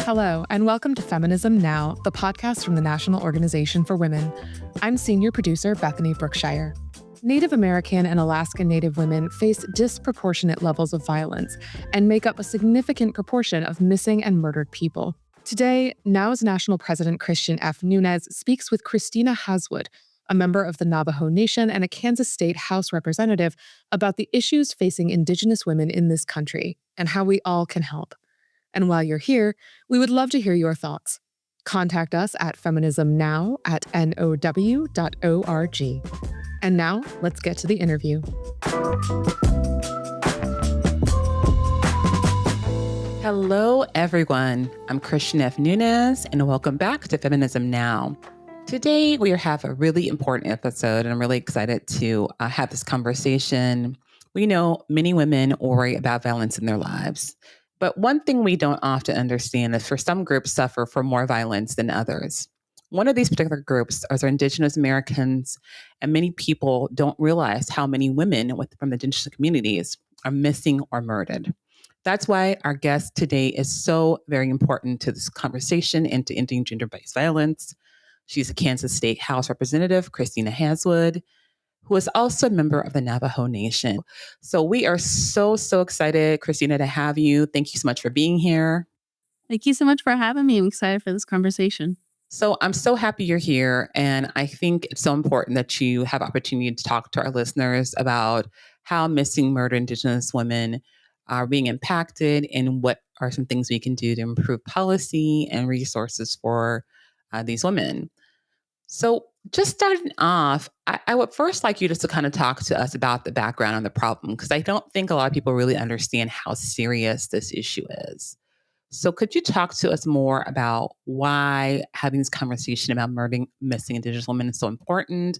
Hello, and welcome to Feminism Now, the podcast from the National Organization for Women. I'm senior producer Bethany Brookshire. Native American and Alaskan Native women face disproportionate levels of violence and make up a significant proportion of missing and murdered people. Today, NOW's National President Christian F. Nunez speaks with Christina Haswood, a member of the Navajo Nation and a Kansas State House representative, about the issues facing Indigenous women in this country and how we all can help. And while you're here, we would love to hear your thoughts. Contact us at feminismnow@now.org. And now, let's get to the interview. Hello, everyone. I'm Christian F. Nunez, and welcome back to Feminism Now. Today, we have a really important episode, and I'm really excited to have this conversation. We know many women worry about violence in their lives. But one thing we don't often understand is for some groups suffer from more violence than others. One of these particular groups are Indigenous Americans, and many people don't realize how many women from the Indigenous communities are missing or murdered. That's why our guest today is so very important to this conversation and to ending gender-based violence. She's a Kansas State House Representative, Christina Haswood, who is also a member of the Navajo Nation. So we are so excited, Christina, to have you. Thank you so much for being here. Thank you so much for having me. I'm excited for this conversation. So I'm so happy you're here. And I think it's so important that you have opportunity to talk to our listeners about how missing, murdered Indigenous women are being impacted and what are some things we can do to improve policy and resources for these women. So just starting off, I would first like you just to kind of talk to us about the background on the problem, because I don't think a lot of people really understand how serious this issue is. So could you talk to us more about why having this conversation about murdering missing Indigenous women is so important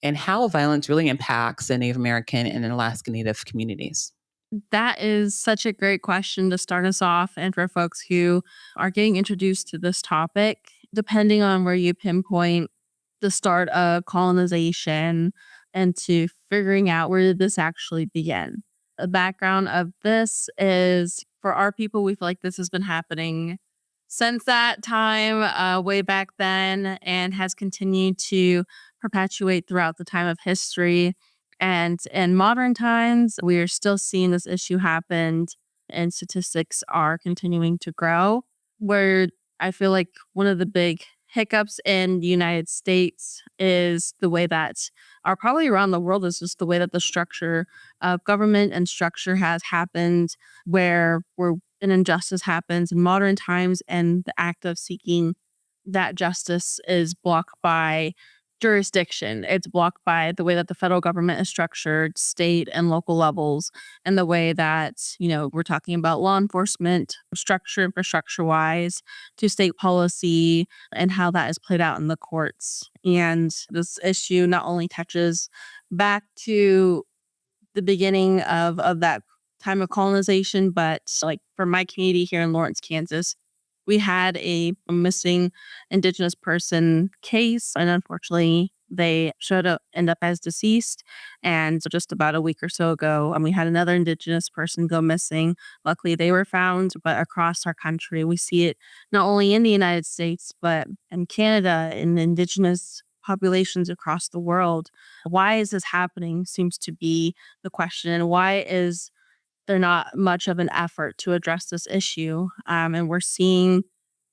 and how violence really impacts the Native American and Alaskan Native communities? That is such a great question to start us off, and for folks who are getting introduced to this topic, depending on where you pinpoint the start of colonization and to figuring out where did this actually begin. The background of this is, for our people, we feel like this has been happening since that time, way back then, and has continued to perpetuate throughout the time of history. And in modern times, we are still seeing this issue happen, and statistics are continuing to grow. Where I feel like one of the big hiccups in the United States is the way that, or probably around the world, is just the way that the structure of government and structure has happened, where an injustice happens in modern times and the act of seeking that justice is blocked by jurisdiction. It's blocked by the way that the federal government is structured, state and local levels, and the way that, we're talking about law enforcement structure, infrastructure wise, to state policy and how that is played out in the courts. And this issue not only touches back to the beginning of that time of colonization, but like for my community here in Lawrence, Kansas, we had a missing Indigenous person case, and unfortunately, they end up as deceased. And so just about a week or so ago, we had another Indigenous person go missing. Luckily, they were found, but across our country, we see it not only in the United States, but in Canada, in Indigenous populations across the world. Why is this happening seems to be the question. And why is there not much of an effort to address this issue? And we're seeing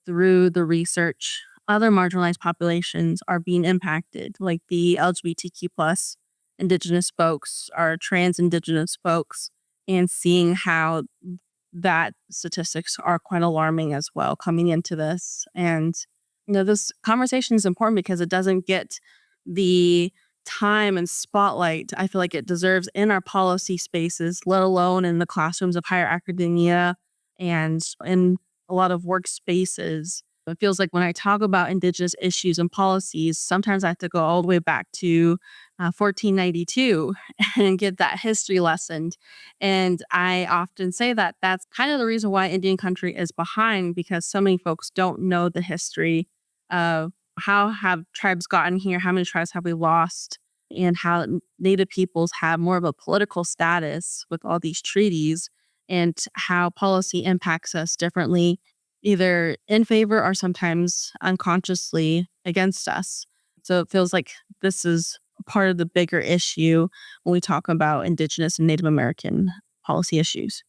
through the research, other marginalized populations are being impacted, like the LGBTQ plus Indigenous folks, our trans Indigenous folks, and seeing how that statistics are quite alarming as well coming into this. And, this conversation is important because it doesn't get the time and spotlight I feel like it deserves in our policy spaces, let alone in the classrooms of higher academia and in a lot of workspaces. It feels like when I talk about Indigenous issues and policies, sometimes I have to go all the way back to 1492 and get that history lesson. And I often say that that's kind of the reason why Indian country is behind, because so many folks don't know the history of how have tribes gotten here, how many tribes have we lost, and how Native peoples have more of a political status with all these treaties, and how policy impacts us differently either in favor or sometimes unconsciously against us. So it feels like this is part of the bigger issue when we talk about Indigenous and Native American policy issues.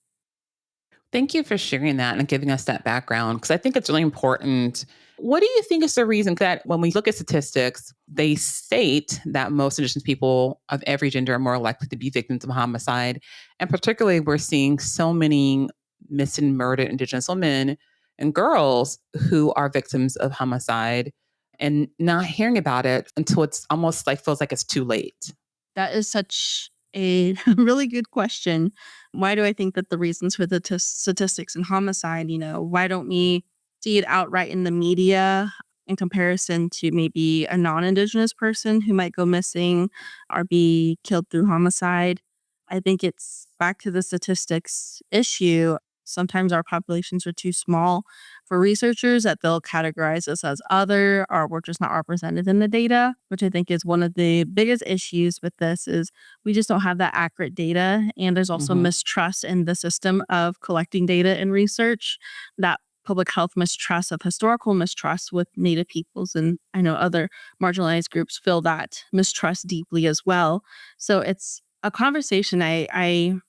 Thank you for sharing that and giving us that background because I think it's really important. What do you think is the reason that when we look at statistics, they state that most Indigenous people of every gender are more likely to be victims of homicide? And particularly, we're seeing so many missing, murdered Indigenous women and girls who are victims of homicide and not hearing about it until it's almost like feels like it's too late. That is such a really good question. Why do I think that the reasons for the statistics in homicide, why don't we see it outright in the media in comparison to maybe a non Indigenous person who might go missing or be killed through homicide? I think it's back to the statistics issue. Sometimes our populations are too small for researchers that they'll categorize us as other or we're just not represented in the data, which I think is one of the biggest issues with this is we just don't have that accurate data. And there's also Mhm. mistrust in the system of collecting data and research, that public health mistrust of historical mistrust with Native peoples. And I know other marginalized groups feel that mistrust deeply as well. So it's a conversation I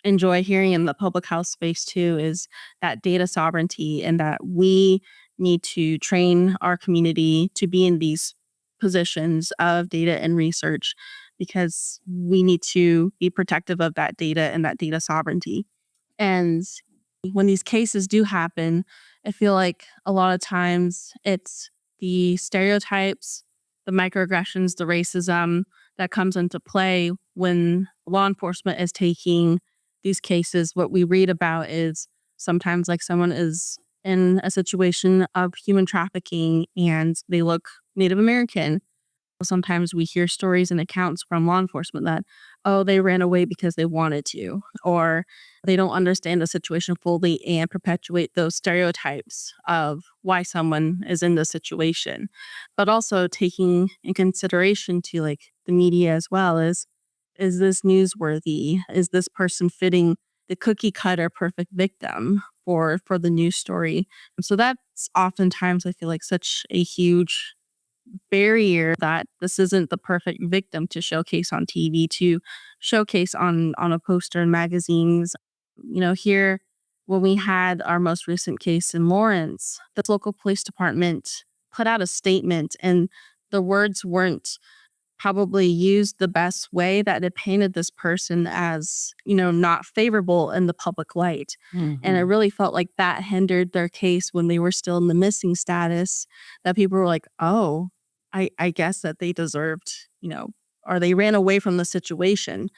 enjoy hearing in the public health space too is that data sovereignty and that we need to train our community to be in these positions of data and research because we need to be protective of that data and that data sovereignty. And when these cases do happen, I feel like a lot of times it's the stereotypes, the microaggressions, the racism that comes into play when law enforcement is taking these cases. What we read about is sometimes like someone is in a situation of human trafficking and they look Native American. Sometimes we hear stories and accounts from law enforcement that, oh, they ran away because they wanted to, or they don't understand the situation fully and perpetuate those stereotypes of why someone is in this situation. But also taking in consideration to like the media as well is this newsworthy? Is this person fitting the cookie cutter perfect victim for the news story? And so that's oftentimes I feel like such a huge barrier that this isn't the perfect victim to showcase on TV, to showcase on a poster in magazines. Here when we had our most recent case in Lawrence, the local police department put out a statement and the words weren't probably used the best way, that it painted this person as, not favorable in the public light. And I Mhm. really felt like that hindered their case when they were still in the missing status, that people were like, oh, I guess that they deserved, or they ran away from the situation.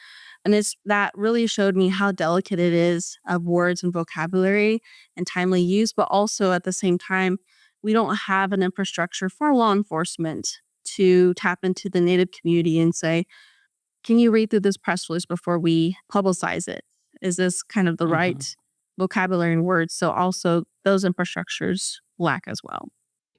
And it's that really showed me how delicate it is of words and vocabulary and timely use, but also at the same time, we don't have an infrastructure for law enforcement to tap into the Native community and say, can you read through this press release before we publicize it? Is this kind of the right Mhm. vocabulary and words? So also those infrastructures lack as well.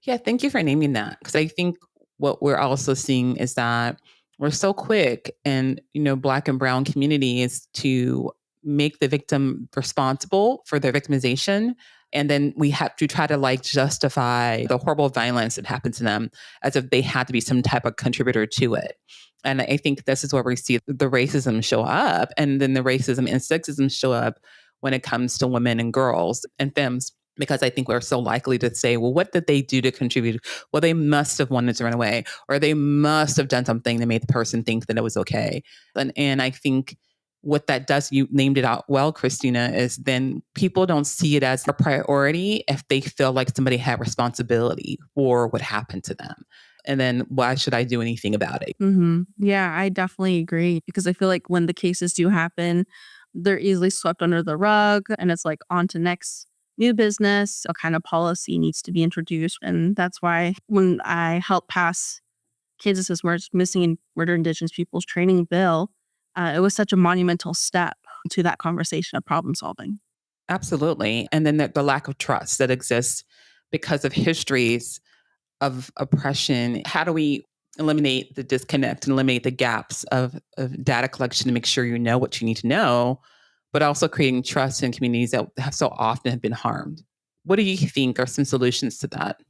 Yeah, thank you for naming that because I think what we're also seeing is that we're so quick in, Black and brown communities to make the victim responsible for their victimization. And then we have to try to like justify the horrible violence that happened to them as if they had to be some type of contributor to it. And I think this is where we see the racism show up. And then the racism and sexism show up when it comes to women and girls and femmes because I think we're so likely to say, well, what did they do to contribute? Well, they must have wanted to run away, or they must have done something that made the person think that it was okay. And I think what that does, you named it out well, Christina, is then people don't see it as a priority if they feel like somebody had responsibility for what happened to them. And then why should I do anything about it? Yeah, I definitely agree because I feel like when the cases do happen, they're easily swept under the rug and it's like on to next new business. A kind of policy needs to be introduced. And that's why when I helped pass Kansas's Missing and Murdered Indigenous Peoples Training Bill, it was such a monumental step to that conversation of problem solving. Absolutely. And then the lack of trust that exists because of histories of oppression. How do we eliminate the disconnect and eliminate the gaps of data collection to make sure you know what you need to know, but also creating trust in communities that have so often have been harmed? What do you think are some solutions to that?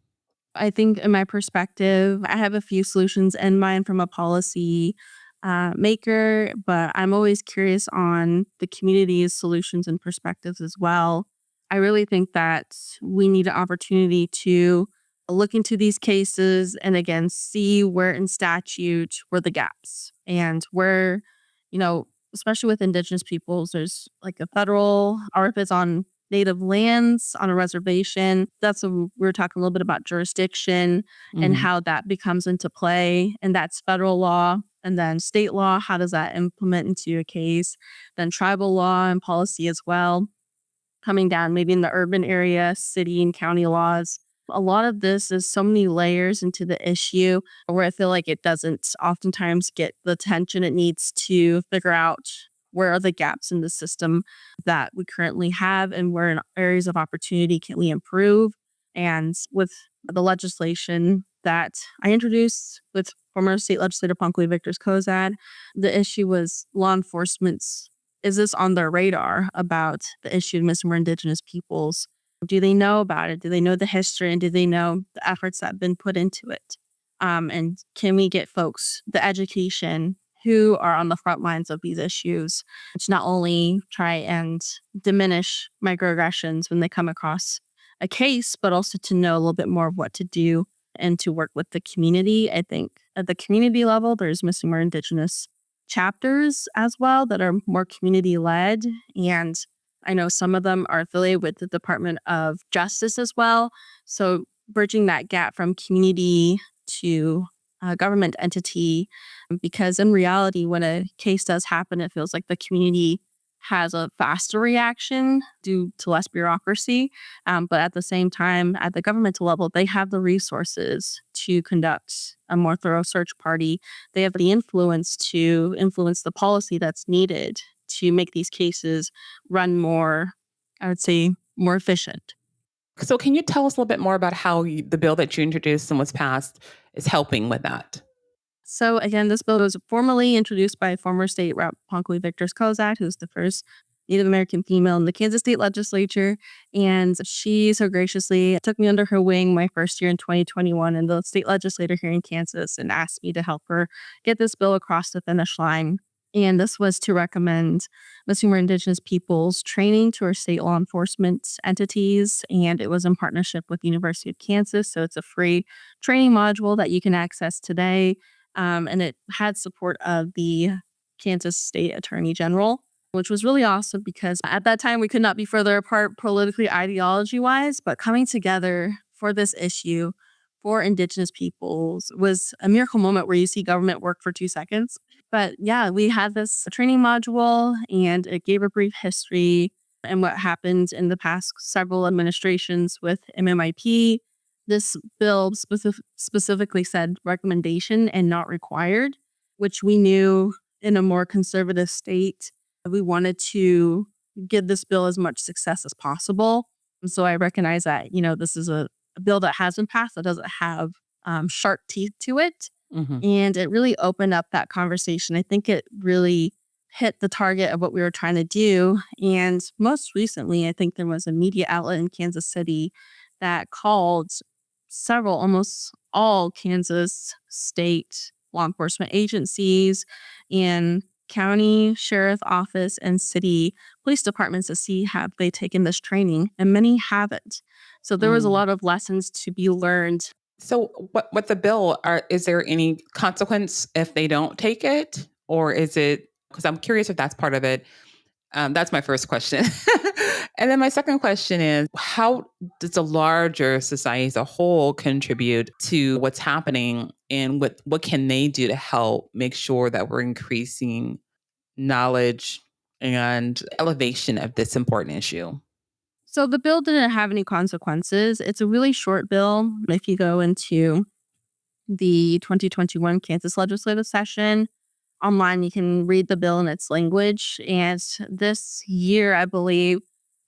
I think, in my perspective, I have a few solutions in mind from a policy maker, but I'm always curious on the community's solutions and perspectives as well. I really think that we need an opportunity to look into these cases and again see where in statute were the gaps and where, especially with Indigenous peoples, there's like a federal, or if it's on native lands on a reservation. We're talking a little bit about jurisdiction and Mhm. how that becomes into play. And that's federal law. And then state law, how does that implement into a case? Then tribal law and policy as well, coming down maybe in the urban area, city and county laws. A lot of this is so many layers into the issue where I feel like it doesn't oftentimes get the attention it needs to figure out where are the gaps in the system that we currently have and where in areas of opportunity can we improve. And with the legislation that I introduced with former state legislator Pankwi Victor's Kozad, the issue was law enforcement's, is this on their radar about the issue of missing more Indigenous peoples? Do they know about it? Do they know the history? And do they know the efforts that have been put into it? And can we get folks the education who are on the front lines of these issues to not only try and diminish microaggressions when they come across a case, but also to know a little bit more of what to do and to work with the community? I think at the community level, there's missing more Indigenous chapters as well that are more community led. And I know some of them are affiliated with the Department of Justice as well. So bridging that gap from community to a government entity, because in reality, when a case does happen, it feels like the community has a faster reaction due to less bureaucracy. But at the same time, at the governmental level, they have the resources to conduct a more thorough search party. They have the influence to influence the policy that's needed to make these cases run more, I would say, more efficient. So, can you tell us a little bit more about how the bill that you introduced and was passed is helping with that? So again, this bill was formally introduced by former state rep Pankwi Victor's Kozak, who's the first Native American female in the Kansas state legislature. And she so graciously took me under her wing my first year in 2021 in the state legislature here in Kansas and asked me to help her get this bill across the finish line. And this was to recommend missing more Indigenous peoples training to our state law enforcement entities. And it was in partnership with the University of Kansas. So it's a free training module that you can access today. And it had support of the Kansas State Attorney General, which was really awesome because at that time we could not be further apart politically, ideology wise, but coming together for this issue for Indigenous peoples was a miracle moment where you see government work for 2 seconds. But yeah, we had this training module and it gave a brief history and what happened in the past several administrations with MMIP. This bill specifically said recommendation and not required, which we knew in a more conservative state, we wanted to give this bill as much success as possible. And so I recognize that, this is a bill that hasn't passed, that doesn't have sharp teeth to it. Hmm. And it really opened up that conversation. I think it really hit the target of what we were trying to do. And most recently, I think there was a media outlet in Kansas City that called several, almost all Kansas state law enforcement agencies and county sheriff office and city police departments to see have they taken this training, and many haven't. So there was a lot of lessons to be learned. So, what the bill are? Is there any consequence if they don't take it, or is it? Because I'm curious if that's part of it. That's my first question, and then my second question is: how does the larger society as a whole contribute to what's happening, and what can they do to help make sure that we're increasing knowledge and elevation of this important issue? So the bill didn't have any consequences. It's a really short bill. If you go into the 2021 Kansas legislative session, online, you can read the bill in its language. And this year, I believe,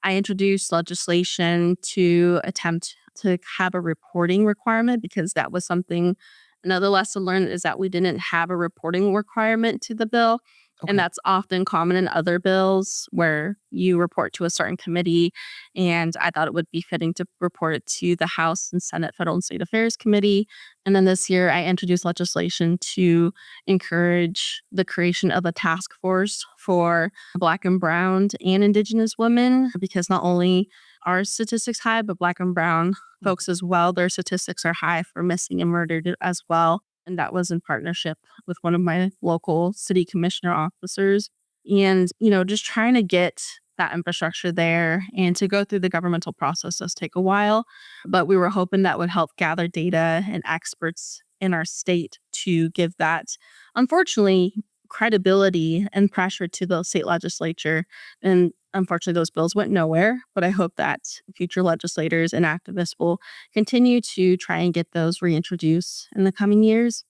I introduced legislation to attempt to have a reporting requirement because that was something, another lesson learned is that we didn't have a reporting requirement to the bill. And Okay. that's often common in other bills where you report to a certain committee. And I thought it would be fitting to report it to the House and Senate Federal and State Affairs Committee. And then this year, I introduced legislation to encourage the creation of a task force for Black and Brown and Indigenous women, because not only are statistics high, but Black and Brown folks as well, their statistics are high for missing and murdered as well. And that was in partnership with one of my local city commissioner officers. And, just trying to get that infrastructure there and to go through the governmental process does take a while. But we were hoping that would help gather data and experts in our state to give that, unfortunately, credibility and pressure to the state legislature. And unfortunately, those bills went nowhere. But I hope that future legislators and activists will continue to try and get those reintroduced in the coming years.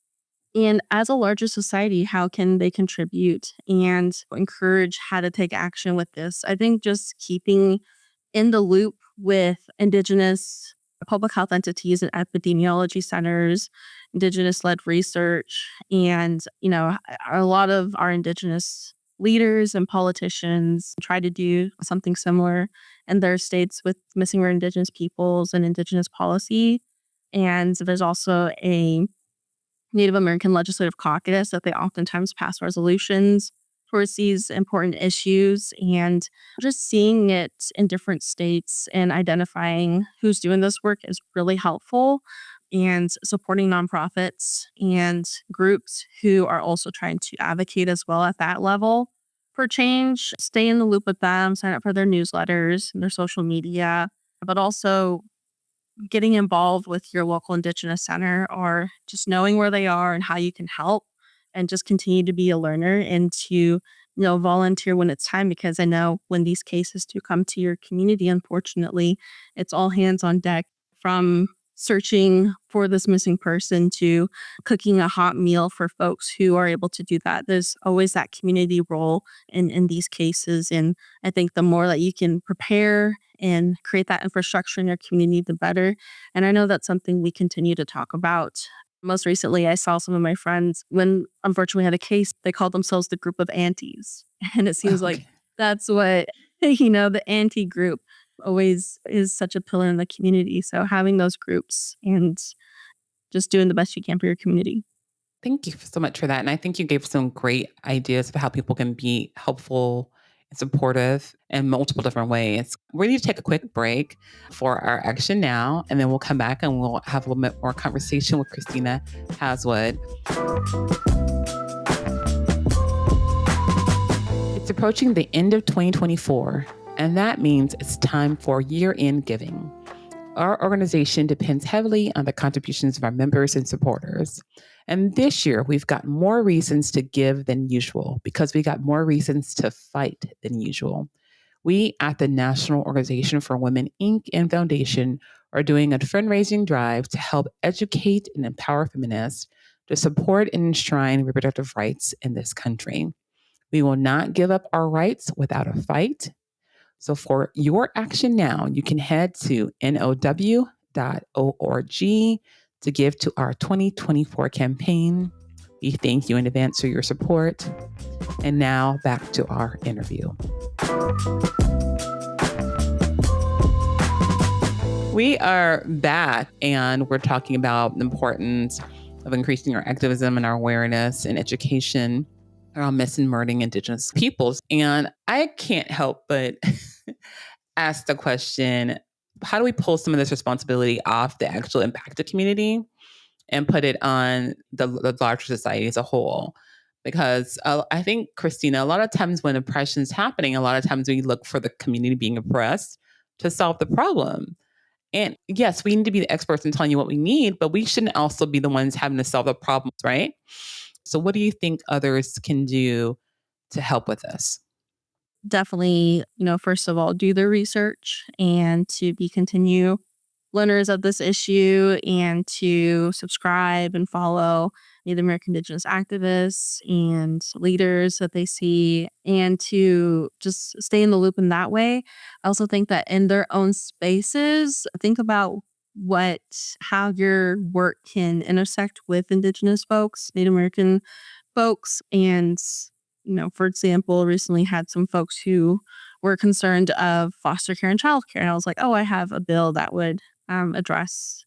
And as a larger society, how can they contribute and encourage how to take action with this? I think just keeping in the loop with Indigenous public health entities and epidemiology centers, Indigenous led research, and, a lot of our Indigenous leaders and politicians try to do something similar in their states with missing or Indigenous peoples and Indigenous policy. And there's also a Native American Legislative Caucus that they oftentimes pass resolutions towards these important issues, and just seeing it in different states and identifying who's doing this work is really helpful, and supporting nonprofits and groups who are also trying to advocate as well at that level for change. Stay in the loop with them, sign up for their newsletters and their social media, but also getting involved with your local Indigenous center or just knowing where they are and how you can help, and just continue to be a learner and to, volunteer when it's time, because I know when these cases do come to your community, unfortunately, it's all hands on deck, from searching for this missing person to cooking a hot meal for folks who are able to do that. There's always that community role in these cases. And I think the more that you can prepare and create that infrastructure in your community, the better. And I know that's something we continue to talk about. Most recently, I saw some of my friends, when unfortunately we had a case, they called themselves the group of aunties. And it seems like Okay. that's what, the auntie group always is such a pillar in the community. So having those groups and just doing the best you can for your community. Thank you so much for that. And I think you gave some great ideas of how people can be helpful and supportive in multiple different ways. We need to take a quick break for our action now, and then we'll come back and we'll have a little bit more conversation with Christina Haswood. It's approaching the end of 2024, and that means it's time for year-end giving. Our organization depends heavily on the contributions of our members and supporters. And this year, we've got more reasons to give than usual because we got more reasons to fight than usual. We at the National Organization for Women, Inc. and Foundation are doing a fundraising drive to help educate and empower feminists to support and enshrine reproductive rights in this country. We will not give up our rights without a fight. So for your action now, you can head to now.org to give to our 2024 campaign. We thank you in advance for your support. And now back to our interview. We are back and we're talking about the importance of increasing our activism and our awareness and education around missing and murdering Indigenous peoples. And I can't help but ask the question, how do we pull some of this responsibility off the actual impacted community and put it on the larger society as a whole? Because I think, Christina, a lot of times when oppression is happening, a lot of times we look for the community being oppressed to solve the problem. And yes, we need to be the experts in telling you what we need, but we shouldn't also be the ones having to solve the problems, right? So what do you think others can do to help with this? Definitely, first of all, do the research and to be continue learners of this issue, and to subscribe and follow Native American Indigenous activists and leaders that they see, and to just stay in the loop in that way. I also think that in their own spaces, think about how your work can intersect with Indigenous folks, Native American folks, and For example, recently had some folks who were concerned of foster care and childcare. And I was like, oh, I have a bill that would address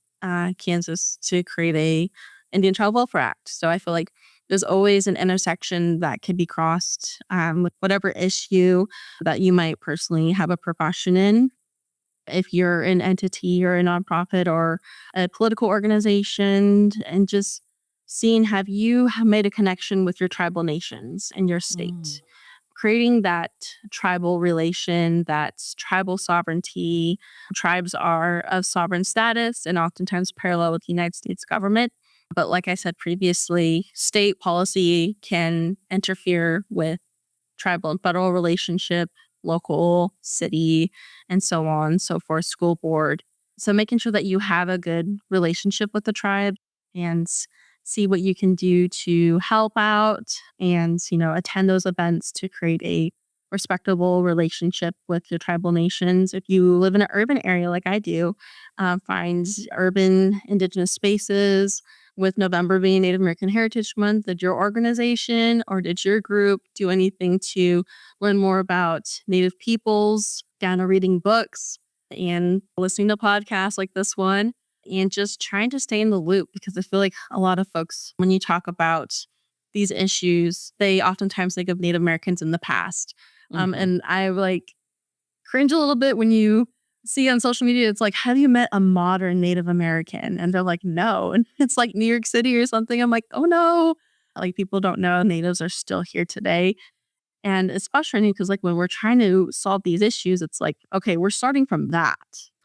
Kansas to create a Indian Child Welfare Act. So I feel like there's always an intersection that can be crossed with whatever issue that you might personally have a profession in. If you're an entity or a nonprofit or a political organization, and just seeing, have you made a connection with your tribal nations in your Mm. state? Creating that tribal relation, that's tribal sovereignty. Tribes are of sovereign status and oftentimes parallel with the United States government. But like I said previously, state policy can interfere with tribal and federal relationship, local, city, and so on, so forth, school board. So making sure that you have a good relationship with the tribe and see what you can do to help out and, attend those events to create a respectable relationship with your tribal nations. If you live in an urban area like I do, find urban indigenous spaces. With November being Native American Heritage Month, did your organization or did your group do anything to learn more about Native peoples, down to reading books and listening to podcasts like this one, and just trying to stay in the loop? Because I feel like a lot of folks, when you talk about these issues, they oftentimes think of Native Americans in the past. Mhm. And I cringe a little bit when you see on social media, it's like, have you met a modern Native American? And they're like, no. And it's like New York City or something. I'm like, oh no. Like, people don't know natives are still here today. And it's frustrating because, like, when we're trying to solve these issues, it's like, okay, we're starting from that.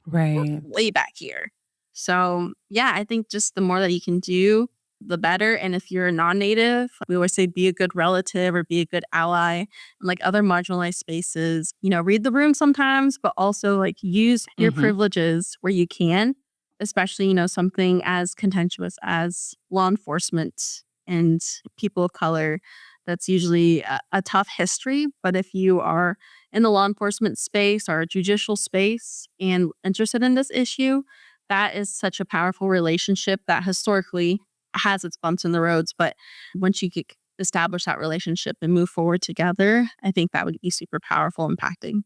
We're Right. way back here. So, yeah, I think just the more that you can do, the better. And if you're a non-native, we always say be a good relative or be a good ally. And like other marginalized spaces, read the room sometimes, but also like use your Mhm. privileges where you can, especially, something as contentious as law enforcement and people of color. That's usually a tough history. But if you are in the law enforcement space or judicial space and interested in this issue, that is such a powerful relationship that historically has its bumps in the roads. But once you could establish that relationship and move forward together, I think that would be super powerful, impacting.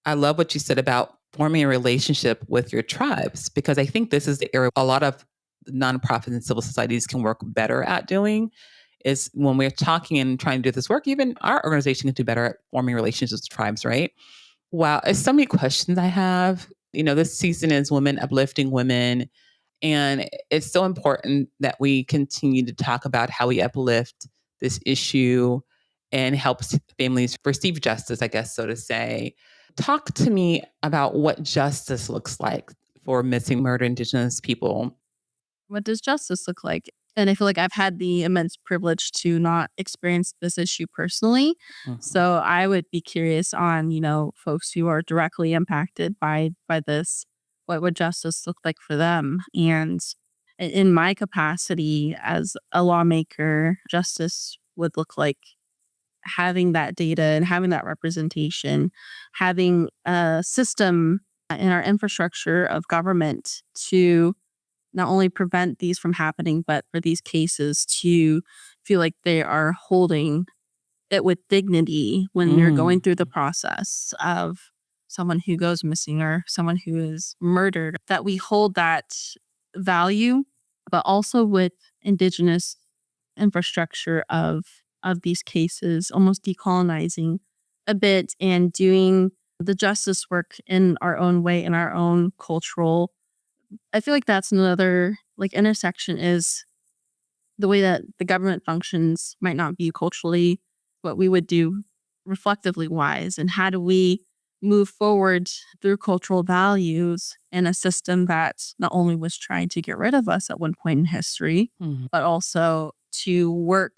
I love what you said about forming a relationship with your tribes, because I think this is the area a lot of nonprofits and civil societies can work better at doing. Is when we're talking and trying to do this work, even our organization can do better at forming relationships with tribes, right? Wow, it's so many questions I have. This season is Women Uplifting Women. And it's so important that we continue to talk about how we uplift this issue and help families receive justice, I guess, so to say. Talk to me about what justice looks like for missing murdered Indigenous people. What does justice look like? And I feel like I've had the immense privilege to not experience this issue personally. Mhm. So I would be curious on, folks who are directly impacted by this. What would justice look like for them? And in my capacity as a lawmaker, justice would look like having that data and having that representation, having a system in our infrastructure of government to not only prevent these from happening, but for these cases to feel like they are holding it with dignity when you're going Mm. through the process of someone who goes missing or someone who is murdered, that we hold that value, but also with Indigenous infrastructure of these cases, almost decolonizing a bit and doing the justice work in our own way, in our own cultural. I feel like that's another like intersection is the way that the government functions might not be culturally what we would do reflectively wise. And how do we move forward through cultural values in a system that not only was trying to get rid of us at one point in history, Mhm. but also to work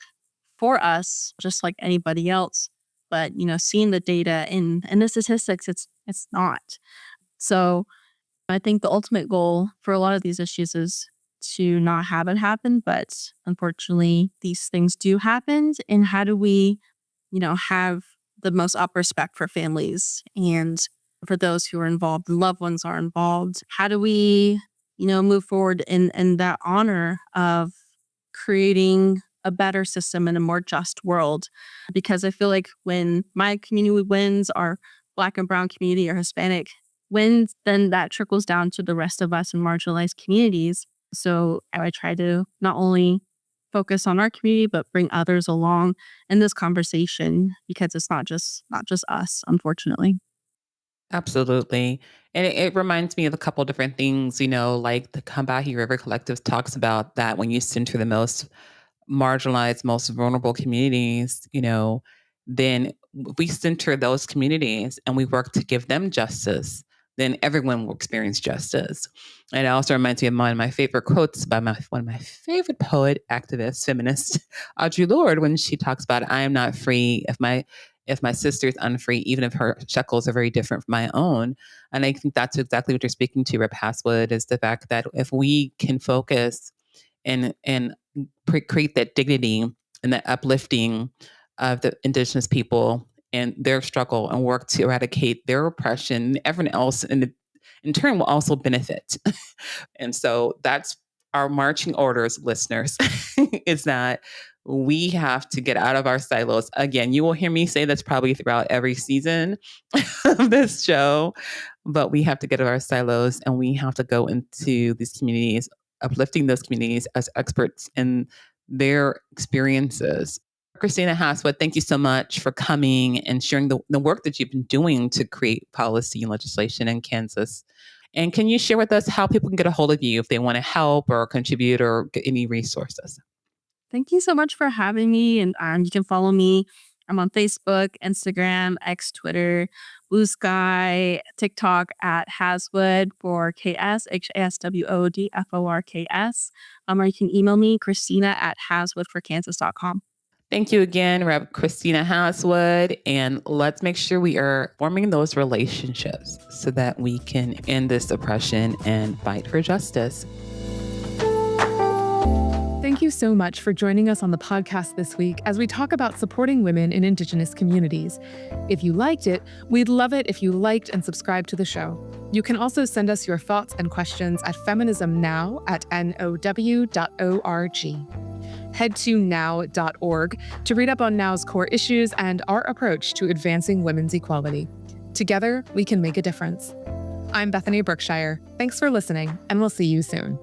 for us just like anybody else. But seeing the data in the statistics, it's not. So I think the ultimate goal for a lot of these issues is to not have it happen, but unfortunately, these things do happen. And how do we, have the most up respect for families and for those who are involved, loved ones are involved? How do we, move forward in that honor of creating a better system and a more just world. Because I feel like when my community wins, our Black and Brown community or Hispanic wins, then that trickles down to the rest of us in marginalized communities. So I try to not only focus on our community, but bring others along in this conversation because it's not just us, unfortunately. Absolutely. And it reminds me of a couple different things, like the Combahee River Collective talks about that when you center the most marginalized, most vulnerable communities, then we center those communities and we work to give them justice, then everyone will experience justice. And it also reminds me of one of my favorite quotes by one of my favorite poet, activist, feminist, Audre Lorde, when she talks about, I am not free if my sister is unfree, even if her shekels are very different from my own. And I think that's exactly what you're speaking to, Rep. Haswood, is the fact that if we can focus and create that dignity and that uplifting of the Indigenous people and their struggle and work to eradicate their oppression, everyone else in turn will also benefit. And so that's our marching orders, listeners, is that we have to get out of our silos. Again, you will hear me say this probably throughout every season of this show, but we have to get out of our silos and we have to go into these communities, uplifting those communities as experts in their experiences. Christina Haswood, thank you so much for coming and sharing the work that you've been doing to create policy and legislation in Kansas. And can you share with us how people can get a hold of you if they want to help or contribute or get any resources? Thank you so much for having me. And you can follow me. I'm on Facebook, Instagram, X, Twitter, Blue Sky, TikTok at Haswood for KS, HASWOODFORKS. Or you can email me, Christina at haswoodforkansas.com. Thank you again, Rep. Christina Haswood. And let's make sure we are forming those relationships so that we can end this oppression and fight for justice. Thank you so much for joining us on the podcast this week as we talk about supporting women in Indigenous communities. If you liked it, we'd love it if you liked and subscribed to the show. You can also send us your thoughts and questions at feminismnow@now.org. Head to now.org to read up on Now's core issues and our approach to advancing women's equality. Together, we can make a difference. I'm Bethany Brookshire. Thanks for listening, and we'll see you soon.